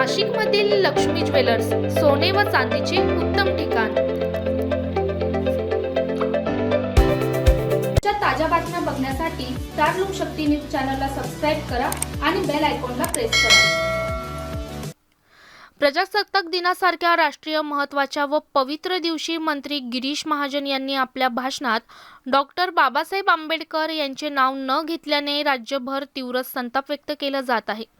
नाशिकमधील लक्ष्मी ज्वेलर्स, सोने व चांदीचे उत्तम ठिकाण। ताज्या बातम्या बघण्यासाठी स्टार लोकशक्ती न्यूज चॅनलला सबस्क्राइब करा आणि बेल आयकॉनला प्रेस करा। प्रजासत्ताक दिनासारख्या राष्ट्रीय महत्त्वाच्या व पवित्र दिवशी मंत्री गिरीश महाजन यांनी आपल्या भाषणात डॉक्टर बाबासाहेब आंबेडकर यांचे नाव न घेतल्याने राज्यभर तीव्र संताप व्यक्त केला जात आहे।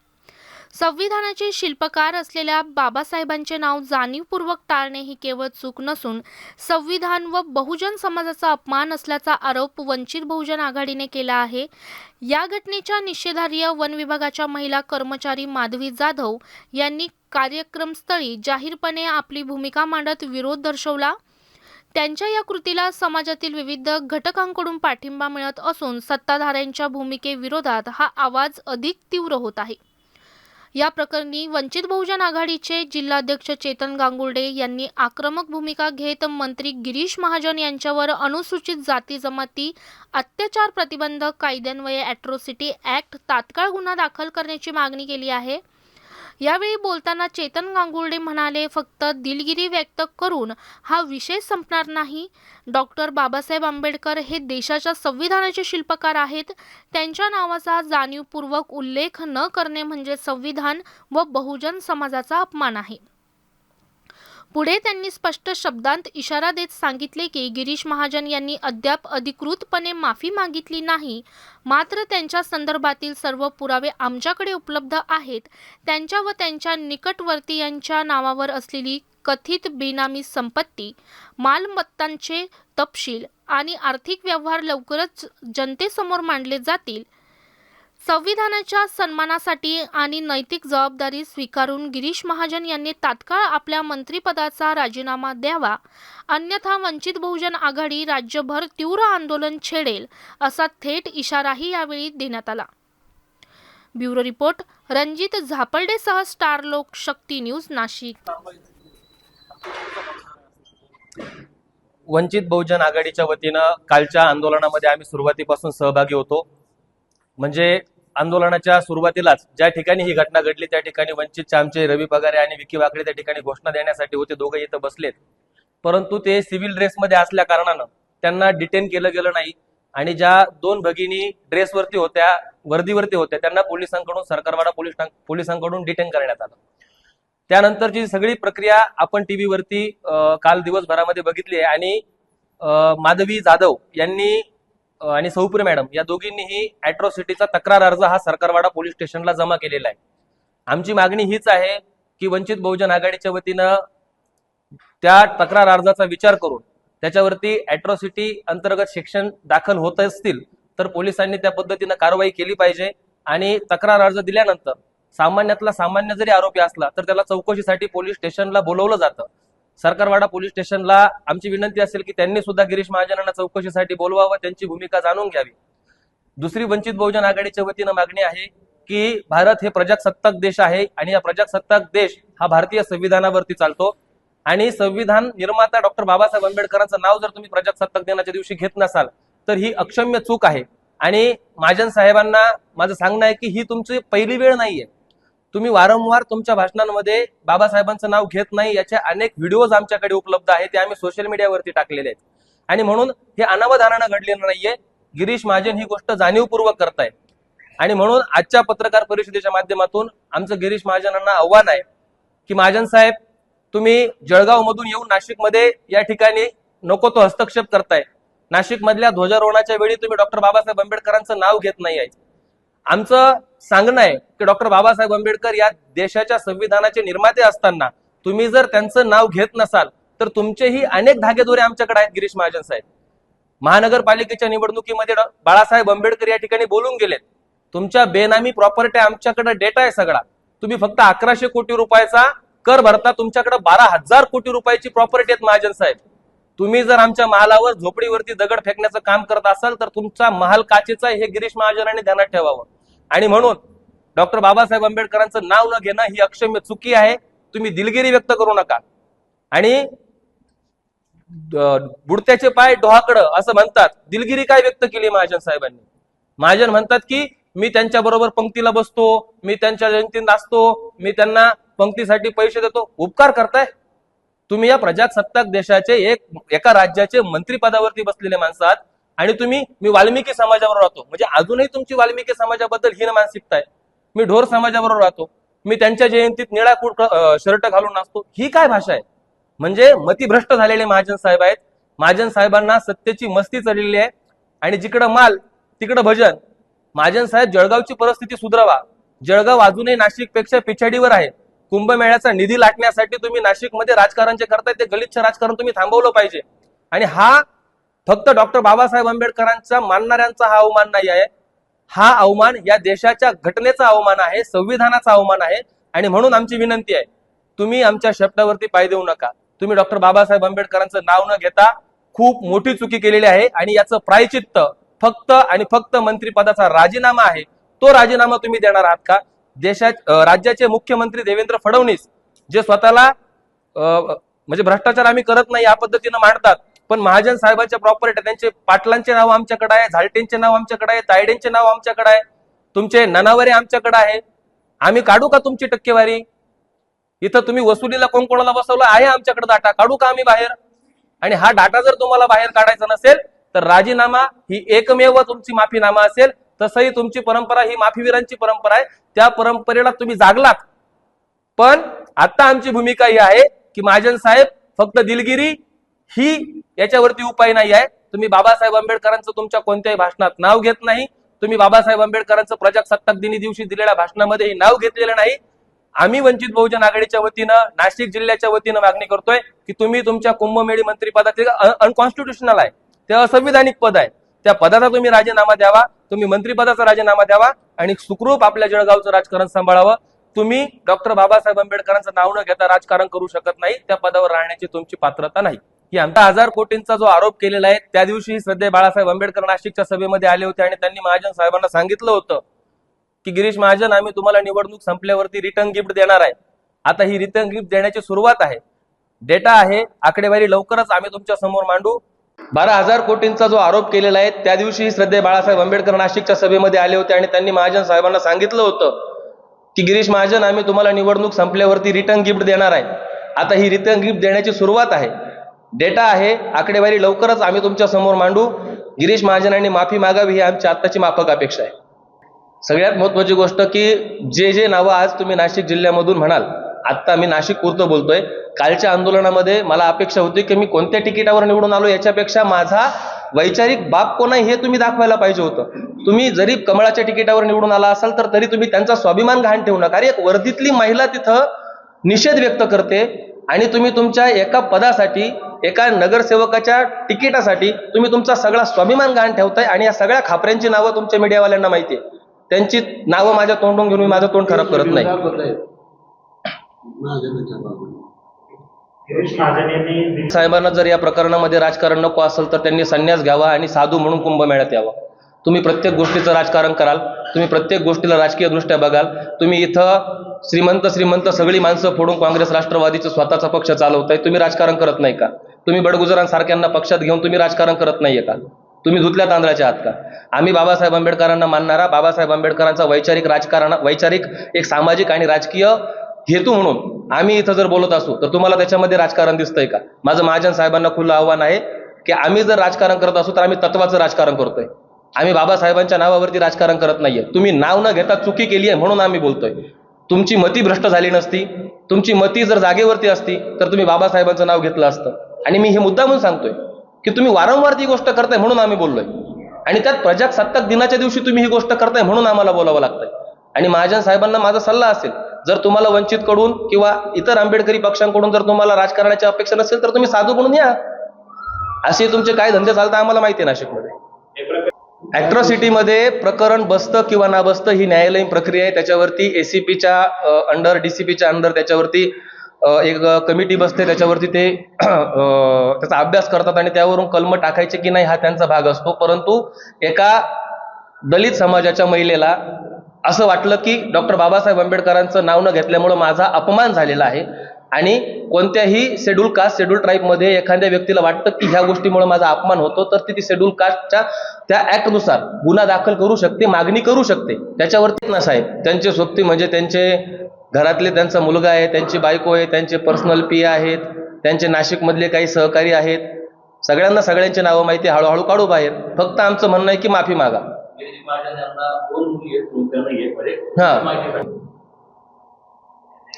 संविधानाचे शिल्पकार असलेल्या बाबासाहेबांचे नाव जाणीवपूर्वक टाळणे ही केवळ चूक नसून संविधान व बहुजन समाजाचा अपमान असल्याचा आरोप वंचित बहुजन आघाडीने केला आहे। या घटनेच्या निषेधार्थ वन विभागाच्या महिला कर्मचारी माधवी जाधव यांनी कार्यक्रमस्थळी जाहीरपणे आपली भूमिका मांडत विरोध दर्शवला। त्यांच्या या कृतीला समाजातील विविध घटकांकडून पाठिंबा मिळत असून सत्ताधाऱ्यांच्या भूमिकेविरोधात हा आवाज अधिक तीव्र होत आहे। या प्रकरणी वंचित बहुजन आघाडीचे जिल्हाध्यक्ष चेतन गांगुर्डे यांनी आक्रमक भूमिका घेत मंत्री गिरीश महाजन यांच्यावर अनुसूचित जाती जमाती अत्याचार प्रतिबंधक कायद्यान्वये अॅट्रॉसिटी ॲक्ट तात्काळ गुन्हा दाखल करण्याची मागणी केली आहे। यावेळी बोलताना चेतन गांगुर्डे म्हणाले, फक्त दिलगिरी व्यक्त करून हा विषय संपणार नाही। डॉक्टर बाबासाहेब आंबेडकर हे देशाच्या संविधानाचे शिल्पकार आहेत। त्यांच्या नावाचा जाणीवपूर्वक उल्लेख न करणे म्हणजे संविधान व बहुजन समाजाचा अपमान आहे। पुढे त्यांनी स्पष्ट शब्दांत इशारा देत सांगितले की गिरीश महाजन यांनी अद्याप अधिकृतपणे माफी मागितली नाही, मात्र त्यांच्या संदर्भातील सर्व पुरावे आमच्याकडे उपलब्ध आहेत। त्यांच्या व त्यांच्या निकटवर्तीयांच्या नावावर असलेली कथित बेनामी संपत्ती, मालमत्तांचे तपशील आणि आर्थिक व्यवहार लवकरच जनतेसमोर मांडले जातील। संविधानाच्या सन्मानासाठी आणि नैतिक जबाबदारी स्वीकारून गिरीश महाजन यांनी तात्काळ आपल्या मंत्रिपदाचा राजीनामा द्यावा, अन्यथा वंचित बहुजन आघाडी राज्यभर तीव्र आंदोलन छेडेल, असा थेट इशाराही यावेळी देण्यात आला। ब्युरो रिपोर्ट, रणजित झापर्डेसह स्टार लोकशक्ती न्यूज, नाशिक। वंचित बहुजन आघाडीच्या वतीनं कालच्या आंदोलनामध्ये आम्ही सुरुवातीपासून सहभागी होतो। म्हणजे आंदोलनाच्या सुरुवातीलाच ज्या ठिकाणी ही घटना घडली त्या ठिकाणी वंचितचे आमचे रवी पगारे आणि विकी वाकडे त्या ठिकाणी घोषणा देण्यासाठी होते, दोघे इथं बसलेत। परंतु ते सिव्हिल ड्रेसमध्ये असल्या कारणानं त्यांना डिटेन केलं गेलं नाही आणि ज्या दोन भगिनी ड्रेसवरती होत्या, वर्दीवरती होत्या, त्यांना पोलिसांकडून सरकारवाडा पोलिसांकडून डिटेन करण्यात आलं। त्यानंतरची सगळी प्रक्रिया आपण टीव्हीवरती काल दिवसभरामध्ये बघितली आहे आणि माधवी जाधव यांनी आणि सौपुरे मॅडम या दोघींनीही अॅट्रॉसिटीचा तक्रार अर्ज हा सरकारवाडा पोलीस स्टेशनला जमा केलेला आहे। आमची मागणी हीच आहे की वंचित बहुजन आघाडीच्या वतीनं त्या तक्रार अर्जाचा विचार करून त्याच्यावरती अॅट्रॉसिटी अंतर्गत सेक्शन दाखल होत असतील तर पोलिसांनी त्या पद्धतीनं कारवाई केली पाहिजे आणि तक्रार अर्ज दिल्यानंतर सामान्यातला सामान्य जरी आरोपी असला तर त्याला चौकशीसाठी पोलीस स्टेशनला बोलवलं जातं। सरकारवाडा पोलीस स्टेशनला आमची विनंती असेल की त्यांनी सुद्धा गिरीश महाजनांना चौकशीसाठी बोलवावं, त्यांची भूमिका जाणून घ्यावी। दुसरी वंचित बहुजन आघाडीच्या वतीनं मागणी आहे की भारत हे प्रजासत्ताक देश आहे आणि या प्रजासत्ताक देश हा भारतीय संविधानावरती चालतो आणि संविधान निर्माता डॉक्टर बाबासाहेब आंबेडकरांचं नाव जर तुम्ही प्रजासत्ताक दिनाच्या दिवशी घेत नसाल तर ही अक्षम्य चूक आहे। आणि महाजन साहेबांना माझं सांगणं आहे की ही तुमची पहिली वेळ नाहीये। तुम्ही वारंवार तुमच्या भाषणांमध्ये बाबासाहेबांचं नाव घेत नाही, याचे अनेक व्हिडिओज आमच्याकडे उपलब्ध आहेत, ते आम्ही सोशल मीडियावरती टाकलेले आहेत आणि म्हणून हे अनावधानानं घडलेलं नाहीये। गिरीश महाजन ही गोष्ट जाणीवपूर्वक करतायत आणि म्हणून आजच्या पत्रकार परिषदेच्या माध्यमातून आमचं गिरीश महाजनांना आव्हान आहे की महाजन साहेब, तुम्ही जळगाव मधून येऊन नाशिकमध्ये या ठिकाणी नको तो हस्तक्षेप करताय। नाशिक मधल्या ध्वजारोहणाच्या वेळी तुम्ही डॉक्टर बाबासाहेब आंबेडकरांचं नाव घेत नाही आहे। आमचं सांगणं आहे की डॉक्टर बाबासाहेब आंबेडकर या देशाच्या संविधानाचे निर्माते असताना तुम्ही जर त्यांचं नाव घेत नसाल तर तुमचेही अनेक धागेदोरे आमच्याकडे आहेत। गिरीश महाजन साहेब, महानगरपालिकेच्या निवडणुकीमध्ये बाळासाहेब आंबेडकर या ठिकाणी बोलून गेलेत, तुमच्या बेनामी प्रॉपर्टी आमच्याकडे डेटा आहे सगळा, तुम्ही फक्त 1100 कोटी रुपयाचा कर भरता, तुमच्याकडे 12,000 कोटी रुपयाची प्रॉपर्टी आहेत। महाजन साहेब, तुम्ही जर आमच्या महालावर झोपडीवरती दगड फेकण्याचं काम करत असाल तर तुमचा महाल काचेचा हे गिरीश महाजनांनी ध्यानात ठेवावं आणि म्हणून डॉक्टर बाबासाहेब आंबेडकरांचं नाव न घेणं ही अक्षम्य चुकी आहे। तुम्ही दिलगिरी व्यक्त करू नका आणि बुडत्याचे पाय डोहाकडं असं म्हणतात, दिलगिरी काय व्यक्त केली महाजन साहेबांनी? महाजन म्हणतात की मी त्यांच्या बरोबर पंक्तीला बसतो, मी त्यांच्या जयंतीत असतो, मी त्यांना पंक्तीसाठी पैसे देतो, उपकार करताय तुम्ही. या प्रजासत्ताक देशाचे एका राज्याचे मंत्रिपदावरती बसलेले माणसं आहात आणि तुम्ही मी वाल्मिकी समाजाबरोबर राहतो म्हणजे अजूनही तुमची वाल्मिकी समाजाबद्दल हीन मानसिकता आहे. मी ढोर समाजाबरोबर राहतो, मी त्यांच्या जयंतीत निळा शर्ट घालून नाचतो. ही काय भाषा आहे? म्हणजे मतिभ्रष्ट झालेले महाजन साहेब आहेत. महाजन साहेबांना सत्तेची मस्ती चढलेली आहे आणि जिकडं माल तिकडं भजन. महाजन साहेब, जळगावची परिस्थिती सुधारवा. जळगाव अजूनही नाशिकपेक्षा पिछाडीवर आहे. कुंभमेळ्याचा निधी लाटण्यासाठी तुम्ही नाशिकमध्ये राजकारण जे करताय ते गलिच्छ राजकारण तुम्ही थांबवलं पाहिजे. आणि हा फक्त डॉक्टर बाबासाहेब आंबेडकरांचा मानणाऱ्यांचा हा अवमान नाही आहे. हा अवमान या देशाच्या घटनेचा अवमान आहे, संविधानाचा अवमान आहे. आणि म्हणून आमची विनंती आहे, तुम्ही आमच्या शब्दावरती पाय देऊ नका. तुम्ही डॉक्टर बाबासाहेब आंबेडकरांचं नाव न घेता खूप मोठी चुकी केलेली आहे आणि याचं प्रायचित्त फक्त आणि फक्त मंत्रिपदाचा राजीनामा आहे. तो राजीनामा तुम्ही देणार आहात का? राज्याचे मुख्यमंत्री देवेंद्र फडणवीस जे स्वतःला म्हणजे भ्रष्टाचार आम्ही करत नाही या पद्धतीनं मांडतात, पण महाजन साहेबांच्या प्रॉपर्टी, त्यांचे पाटलांचे नाव आमच्याकडे आहे, झालटेंचे नाव आमच्याकडे आहे, तायडेंचे नाव आमच्याकडे आहे, तुमचे ननावरे आमच्याकडे आहे. आम्ही काढू का तुमची टक्केवारी? इथं तुम्ही वसुलीला कोण कोणाला बसवलं आहे आमच्याकडे डाटा, काढू का आम्ही बाहेर? आणि हा डाटा जर तुम्हाला बाहेर काढायचा नसेल तर राजीनामा ही एकमेव तुमची माफीनामा असेल. तसंही तुमची परंपरा ही माफीवीरांची परंपरा आहे, त्या परंपरेला तुम्ही जागलात. पण आता आमची भूमिका ही आहे की महाजन साहेब, फक्त दिलगिरी ही याच्यावरती उपाय नाही आहे. तुम्ही बाबासाहेब आंबेडकरांचं तुमच्या कोणत्याही भाषणात नाव घेत नाही. तुम्ही बाबासाहेब आंबेडकरांचं प्रजासत्ताक दिनी दिवशी दिलेल्या भाषणामध्ये नाव घेतलेलं नाही. आम्ही वंचित बहुजन आघाडीच्या वतीनं, नाशिक जिल्ह्याच्या वतीनं मागणी करतोय की तुम्ही तुमच्या कुंभमेळी मंत्रिपदाचे अनकॉन्स्टिट्युशनल आहे, ते असंविधानिक पद आहे, त्या पदाचा तुम्ही राजीनामा द्यावा. तुम्ही मंत्रिपदाचा राजीनामा द्यावा आणि सुखरूप आपल्या जळगावचं राजकारण सांभाळावं. तुम्ही डॉक्टर बाबासाहेब आंबेडकरांचं नाव न घेता राजकारण करू शकत नाही. त्या पदावर राहण्याची तुमची पात्रता नाही. ही आमचा 1000 कोटींचा जो आरोप केलेला आहे, त्या दिवशी श्रद्धेय बाळासाहेब आंबेडकर नाशिकच्या सभेमध्ये आले होते आणि त्यांनी महाजन साहेबांना सांगितलं होतं की गिरीश महाजन, आम्ही तुम्हाला निवडणूक संपल्यावरती रिटर्न गिफ्ट देणार आहे. आता ही रिटर्न गिफ्ट देण्याची सुरुवात आहे. डेटा आहे, आकडेवारी लवकरच आम्ही तुमच्या समोर मांडू. 12,000 कोटींचा जो आरोप केलेला आहे, त्या दिवशी श्रद्धेय बाळासाहेब आंबेडकर नाशिकच्या सभेमध्ये आले होते आणि त्यांनी महाजन साहेबांना सांगितलं होतं की गिरीश महाजन, आम्ही तुम्हाला निवडणूक संपल्यावरती रिटर्न गिफ्ट देणार आहे. आता ही रिटर्न गिफ्ट देण्याची सुरुवात आहे. डेटा आहे, आकडेवारी लवकरच आम्ही तुमच्या समोर मांडू. गिरीश महाजनांनी माफी मागावी ही आमची आत्ताची माफक अपेक्षा आहे. सगळ्यात महत्वाची गोष्ट की जे नावं आज तुम्ही नाशिक जिल्ह्यामधून म्हणाल, आत्ता मी नाशिक पुरतं बोलतोय, कालच्या आंदोलनामध्ये मला अपेक्षा होती की मी कोणत्या तिकिटावर निवडून आलो याच्यापेक्षा माझा वैचारिक बाप कोण आहे हे तुम्ही दाखवायला पाहिजे होतं. तुम्ही जरी कमळाच्या तिकिटावर निवडून आला असाल तर तरी तुम्ही त्यांचा स्वाभिमान घाण ठेवू नका. अरे, एक वर्दीतली महिला तिथं निषेध व्यक्त करते आणि तुम्ही तुमच्या एका पदासाठी, एका नगरसेवकाच्या तिकिटासाठी तुम्ही तुमचा सगळा स्वाभिमान घाण ठेवताय. आणि या सगळ्या खापऱ्यांची नावं तुमच्या मीडियावाल्यांना माहिती आहे. त्यांची नावं माझ्या तोंडून घेऊन मी माझं तोंड खराब करत नाही. साहेबांना जर या प्रकरणामध्ये राजकारण नको असेल तर त्यांनी संन्यास घ्यावा आणि साधू म्हणून कुंभमेळ्यात यावं. तुम्ही प्रत्येक गोष्टीचं राजकारण कराल, तुम्ही प्रत्येक गोष्टीला राजकीय दृष्ट्या बघाल. तुम्ही इथं श्रीमंत सगळी माणसं फोडून काँग्रेस राष्ट्रवादीचं स्वतःचा पक्ष चालवताय. तुम्ही राजकारण करत नाही का? तुम्ही बडगुजरांसारख्यांना पक्षात घेऊन तुम्ही राजकारण करत नाहीये का? तुम्ही धुतल्या तांदळाच्या आहात का? आम्ही बाबासाहेब आंबेडकरांना मानणारा, बाबासाहेब आंबेडकरांचा वैचारिक एक सामाजिक आणि राजकीय हेतू म्हणून आम्ही इथं जर बोलत असू तर तुम्हाला त्याच्यामध्ये राजकारण दिसतंय का? माझं महाजन साहेबांना खुलं आव्हान आहे की आम्ही जर राजकारण करत असू तर आम्ही तत्वाचं राजकारण करतोय. आम्ही बाबासाहेबांच्या नावावरती राजकारण करत नाहीये. तुम्ही नाव न घेता चुकी केली आहे म्हणून आम्ही बोलतोय. तुमची मती भ्रष्ट झाली नसती, तुमची मती जर जागेवरती असती तर तुम्ही बाबासाहेबांचं नाव घेतलं असतं. आणि मी हे मुद्दा म्हणून सांगतोय की तुम्ही वारंवार ती गोष्ट करताय म्हणून आम्ही बोललोय. आणि त्यात प्रजासत्ताक दिनाच्या दिवशी तुम्ही ही गोष्ट करताय म्हणून आम्हाला बोलावं लागतंय. आणि महाजन साहेबांना माझा सल्ला असेल, जर तुम्हाला वंचित कडून किंवा इतर आंबेडकरी पक्षांकडून जर तुम्हाला राजकारणाची अपेक्षा नसेल तर तुम्ही साधू म्हणून या. असे तुमचे काय धंदे चालतात आम्हाला माहिती आहे नाशिकमध्ये. अॅट्रॉसिटीमध्ये प्रकरण बसतं किंवा ना बसतं ही न्यायालयीन प्रक्रिया आहे. त्याच्यावरती एसीपीच्या अंडर, डीसीपीच्या अंडर त्याच्यावरती एक कमिटी बसते. त्याच्यावरती ते त्याचा अभ्यास करतात आणि त्यावरून कलम टाकायचे की नाही हा त्यांचा भाग असतो. परंतु एका दलित समाजाच्या महिलेला असं वाटलं की डॉक्टर बाबासाहेब आंबेडकरांचं नाव न घेतल्यामुळं माझा अपमान झालेला आहे. आणि कोणत्याही शेड्यूल कास्ट, शेड्यूल ट्राईबमध्ये एखाद्या व्यक्तीला वाटतं की ह्या गोष्टीमुळे माझा अपमान होतो तर ती शेड्यूल कास्टच्या त्या ऍक्टनुसार गुन्हा दाखल करू शकते, मागणी करू शकते. त्याच्यावरती ना साहेब, त्यांचे सोबती म्हणजे त्यांचे घरातले त्यांचा मुलगा आहे, त्यांची बायको आहे, त्यांचे पर्सनल पी आहेत, त्यांचे नाशिकमधले काही सहकारी आहेत, सगळ्यांना सगळ्यांची नावं माहिती, हळूहळू काढू बाहेर. फक्त आमचं म्हणणं आहे की माफी मागा. हा,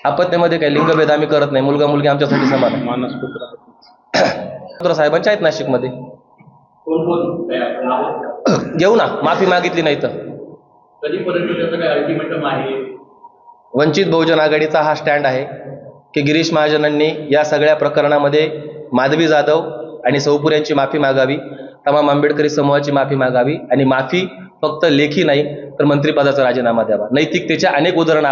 आपत्तीमध्ये काही लिंगभेद आम्ही करत नाही. मुलगा मुलगी आमच्यासाठी समान आहे. मानसपुत्र साहेबांचे आहेत नाशिकमध्ये. घेऊ ना, माफी मागितली नाही तर. वंचित बहुजन आघाडीचा हा स्टँड आहे की गिरीश महाजनांनी या सगळ्या प्रकरणामध्ये माधवी जाधव आणि सौपूर यांची माफी मागावी, तमाम आंबेडकरी समूहाची माफी मागावी, आणि माफी फक्त लेखी नाही तर मंत्रिपदाचा राजीनामा द्यावा. नैतिकतेचे अनेक उदाहरणं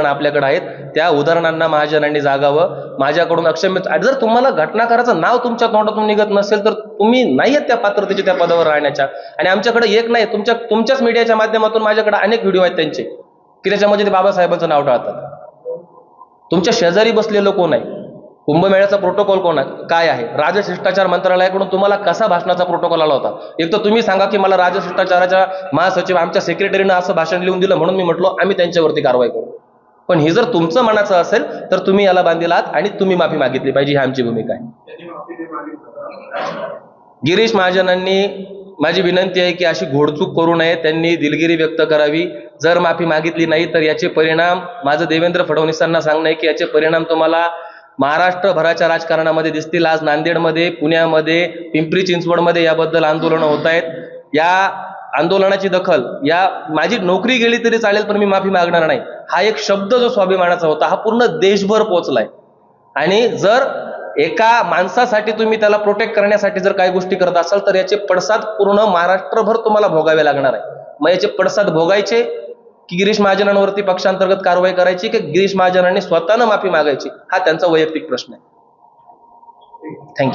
आपल्याकडे आहेत. त्या उदाहरणांना महाजनांनी जागावं. माझ्याकडून अक्षम्य. जर तुम्हाला घटनाकाराचं नाव तुमच्या तोंडातून निघत नसेल तर तुम्ही नाही आहेत त्या पात्रतेचे त्या पदावर राहण्याच्या. आणि आमच्याकडे एक नाही, तुमच्याच मीडियाच्या माध्यमातून माझ्याकडे अनेक व्हिडिओ आहेत त्यांचे की त्याच्यामध्ये ते बाबासाहेबांचं नाव टाळतात. तुमच्या शेजारी बसलेलं कोण आहे? कुंभमेळ्याचा प्रोटोकॉल काय आहे? राजशिष्टाचार मंत्रालयाकडून तुम्हाला कसा भाषणाचा प्रोटोकॉल आला होता? एक तर तुम्ही सांगा की मला राजशिष्टाचाराच्या महासचिव आमच्या सेक्रेटरीनं असं भाषण लिहून दिलं म्हणून मी म्हटलो आम्ही त्यांच्यावरती कारवाई करू. पण हे जर तुमचं मनाचं असेल तर तुम्ही याला बांधील आहात आणि तुम्ही माफी मागितली पाहिजे, ही आमची भूमिका आहे. गिरीश महाजनांनी, माझी विनंती आहे की अशी घोडचूक करू नये. त्यांनी दिलगिरी व्यक्त करावी. जर माफी मागितली नाही तर याचे परिणाम, माझं देवेंद्र फडणवीसांना सांगणं आहे की याचे परिणाम तुम्हाला महाराष्ट्रभराच्या राजकारणामध्ये दिसतील. आज नांदेडमध्ये, पुण्यामध्ये, पिंपरी चिंचवडमध्ये याबद्दल आंदोलनं होत आहेत. या आंदोलनाची दखल, माझी नोकरी गेली तरी चालेल पण मी माफी मागणार नाही, हा एक शब्द जो स्वाभिमानाचा होता हा पूर्ण देशभर पोहोचलाय. आणि जर एका माणसासाठी तुम्ही त्याला प्रोटेक्ट करण्यासाठी जर काही गोष्टी करत असाल तर याचे पडसाद पूर्ण महाराष्ट्रभर तुम्हाला भोगावे लागणार आहे. मग याचे पडसाद भोगायचे की गिरीश महाजनांवरती पक्षांतर्गत कारवाई करायची की गिरीश महाजनांनी स्वतःनं माफी मागायची, हा त्यांचा वैयक्तिक प्रश्न आहे. थँक्यू.